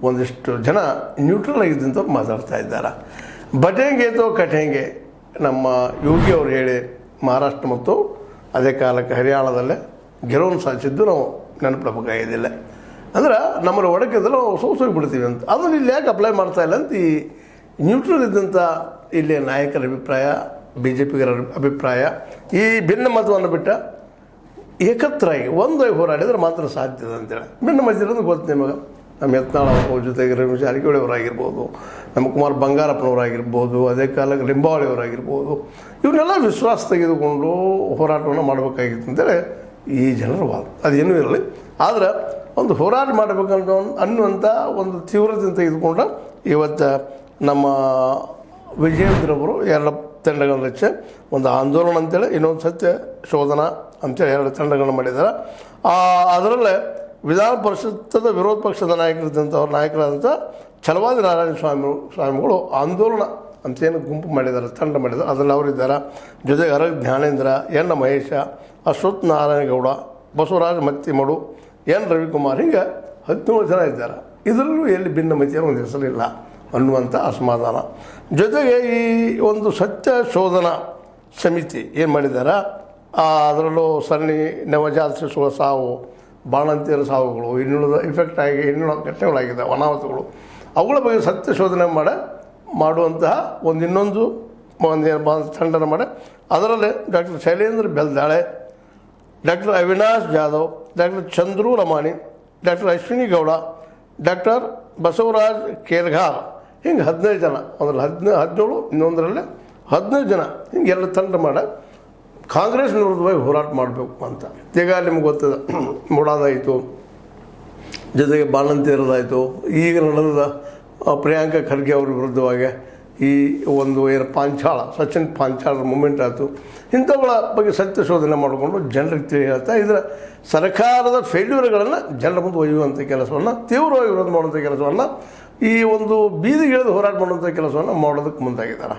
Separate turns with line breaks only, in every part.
ಒಂದಿಷ್ಟು ಜನ ನ್ಯೂಟ್ರಲ್ ಆಗಿದ್ದಂಥವ್ರು ಮಾತಾಡ್ತಾ ಇದ್ದಾರೆ. ಬಟೇಂಗೆ ತೋ ಕಟೇಂಗೆ ನಮ್ಮ ಯೋಗಿ ಅವರು ಹೇಳಿ ಮಹಾರಾಷ್ಟ್ರ ಮತ್ತು ಅದೇ ಕಾಲಕ್ಕೆ ಹರಿಯಾಣದಲ್ಲೇ ಗೆಲುವನ್ನು ಸಾಧಿಸಿದ್ದು ನಾವು ನೆನಪಿಡಬೇಕಾಗಿದ್ದಿಲ್ಲ. ಅಂದ್ರೆ ನಮ್ಮನ್ನು ಒಡಕಿದ್ರೆ ನಾವು ಸೋಸೋಗಿಬಿಡ್ತೀವಿ ಅಂತ. ಅದನ್ನು ಇಲ್ಲಿ ಯಾಕೆ ಅಪ್ಲೈ ಮಾಡ್ತಾ ಇಲ್ಲ ಅಂತ ಈ ನ್ಯೂಟ್ರಲ್ ಇದ್ದಂಥ ಇಲ್ಲಿ ನಾಯಕರ ಅಭಿಪ್ರಾಯ, BJPಗರ ಅಭಿಪ್ರಾಯ, ಈ ಭಿನ್ನ ಮತವನ್ನು ಬಿಟ್ಟ ಏಕತ್ರಾಗಿ ಒಂದಾಗಿ ಹೋರಾಡಿದ್ರೆ ಮಾತ್ರ ಸಾಧ್ಯದ ಅಂತೇಳಿ. ಭಿನ್ನ ಮತ ಇರೋದು ಗೊತ್ತು ನಿಮಗೆ. ನಮ್ಮ ಯತ್ನಾಳ್ ಅವ್ರ ಜೊತೆಗೆ ರಮೇಶ್ ಜಾರಕಿಹೊಳಿ ಅವರಾಗಿರ್ಬೋದು, ನಮ್ಮ ಕುಮಾರ್ ಬಂಗಾರಪ್ಪನವರಾಗಿರ್ಬೋದು, ಅದೇ ಕಾಲಕ್ಕೆ ಲಿಂಬಾವಳಿ ಅವರಾಗಿರ್ಬೋದು, ಇವನ್ನೆಲ್ಲ ವಿಶ್ವಾಸ ತೆಗೆದುಕೊಂಡು ಹೋರಾಟವನ್ನು ಮಾಡಬೇಕಾಗಿತ್ತು ಅಂತೇಳಿ ಈ ಜನರ ವಾದ. ಅದೇನೂ ಇರಲಿ, ಆದರೆ ಒಂದು ಹೋರಾಟ ಮಾಡಬೇಕಂತ ಅನ್ನುವಂಥ ಒಂದು ತೀವ್ರತೆ ತೆಗೆದುಕೊಂಡು ಇವತ್ತು ನಮ್ಮ ವಿಜಯೇಂದ್ರವರು ಎರಡು ತಂಡಗಳನ್ನು ರಚನೆ, ಒಂದು ಆಂದೋಲನ ಅಂತೇಳಿ, ಇನ್ನೊಂದು ಸತ್ಯ ಶೋಧನಾ ಅಂತೇಳಿ ಎರಡು ತಂಡಗಳನ್ನು ಮಾಡಿದ್ದಾರೆ. ಅದರಲ್ಲೇ ವಿಧಾನ ಪರಿಷತ್ತದ ವಿರೋಧ ಪಕ್ಷದ ನಾಯಕರಾದಂಥ ಛಲವಾದಿ ನಾರಾಯಣ ಸ್ವಾಮಿಗಳು ಆಂದೋಲನ ಅಂತೇನು ಗುಂಪು ಮಾಡಿದ್ದಾರೆ, ತಂಡ ಮಾಡಿದ್ದಾರೆ. ಅದರಲ್ಲಿ ಅವರಿದ್ದಾರೆ. ಜೊತೆಗೆ ಅರಗ್ ಜ್ಞಾನೇಂದ್ರ, ಎನ್ ಮಹೇಶ, ಅಶ್ವಥ್ ನಾರಾಯಣಗೌಡ, ಬಸವರಾಜ ಮತ್ತಿಮಡು, ಎನ್ ರವಿಕುಮಾರ್, ಹಿಂಗೆ 17 ಜನ ಇದ್ದಾರೆ. ಇದರಲ್ಲೂ ಎಲ್ಲಿ ಭಿನ್ನಮತಿಯ ಒಂದು ಹೆಸರಿಲ್ಲ ಅನ್ನುವಂಥ ಅಸಮಾಧಾನ. ಜೊತೆಗೆ ಈ ಒಂದು ಸತ್ಯ ಶೋಧನಾ ಸಮಿತಿ ಏನು ಮಾಡಿದ್ದಾರೆ, ಅದರಲ್ಲೂ ಸರಣಿ ನವಜಾತ ಶಿಶುಗಳ ಸಾವು, ಬಾಣಂತಿಯರ ಸಾವುಗಳು, ಇನ್ನುಳಿದ ಇಫೆಕ್ಟ್ ಆಗಿ ಇನ್ನುಳಿದ ಘಟನೆಗಳಾಗಿದೆ, ಅನಾಹುತಗಳು, ಅವುಗಳ ಬಗ್ಗೆ ಸತ್ಯ ಶೋಧನೆ ಮಾಡುವಂತಹ ಇನ್ನೊಂದು ತಂಡನ ಮಾಡಿ ಅದರಲ್ಲಿ doctor Shailendra Beldale, doctor Avinash Jadhav, doctor Chandru Lamani, doctor Ashwini Gowda, doctor Basavaraj Kergar, ಹಿಂಗೆ 15 ಜನ, ಅದರಲ್ಲಿ 17 ಇನ್ನೊಂದರಲ್ಲಿ 15 ಜನ, ಹಿಂಗೆ ಎರಡು ತಂಡ ಮಾಡಿ ಕಾಂಗ್ರೆಸ್ ವಿರುದ್ಧವಾಗಿ ಹೋರಾಟ ಮಾಡಬೇಕು ಅಂತ. ಈಗ ನಿಮ್ಗೆ ಗೊತ್ತದ ಮೂಡಾದಾಯಿತು, ಜೊತೆಗೆ ಬಾಣಂತಿಯರದಾಯಿತು, ಈಗ ನಡೆದ ಪ್ರಿಯಾಂಕಾ ಖರ್ಗೆ ಅವ್ರ ವಿರುದ್ಧವಾಗಿ ಈ ಒಂದು ಏನು ಪಾಂಚಾಳ, ಸಚಿನ್ ಪಾಂಚಾಳರ ಮೂಮೆಂಟ್ ಆಯಿತು. ಇಂಥವುಗಳ ಬಗ್ಗೆ ಸತ್ಯ ಶೋಧನೆ ಮಾಡಿಕೊಂಡು ಜನರಿಗೆ ತಿಳಿ ಹೇಳ್ತಾ ಇದರ ಸರ್ಕಾರದ ಫೇಲ್ಯೂರ್ಗಳನ್ನು ಜನರ ಮುಂದೆ ಒಯ್ಯುವಂಥ ಕೆಲಸವನ್ನು, ತೀವ್ರವಾಗಿ ವಿರೋಧ ಮಾಡುವಂಥ ಕೆಲಸವನ್ನು, ಈ ಒಂದು ಬೀದಿಗಿಳಿದು ಹೋರಾಟ ಮಾಡುವಂಥ ಕೆಲಸವನ್ನು ಮಾಡೋದಕ್ಕೆ ಮುಂದಾಗಿದ್ದಾರೆ.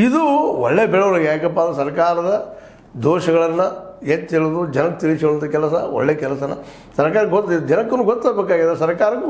ಇದು ಒಳ್ಳೆಯ ಬೆಳವಣಿಗೆ. ಯಾಕಪ್ಪ ಅಂದರೆ ಸರ್ಕಾರದ ದೋಷಗಳನ್ನು ಎತ್ತಿ ಹೇಳೋದು, ಜನಕ್ಕೆ ತಿಳಿಸುವಂಥ ಕೆಲಸ ಒಳ್ಳೆಯ ಕೆಲಸನ. ಸರ್ಕಾರ ಜನಕ್ಕೂ ಗೊತ್ತಾಗಬೇಕಾಗಿದೆ, ಸರ್ಕಾರಕ್ಕೂ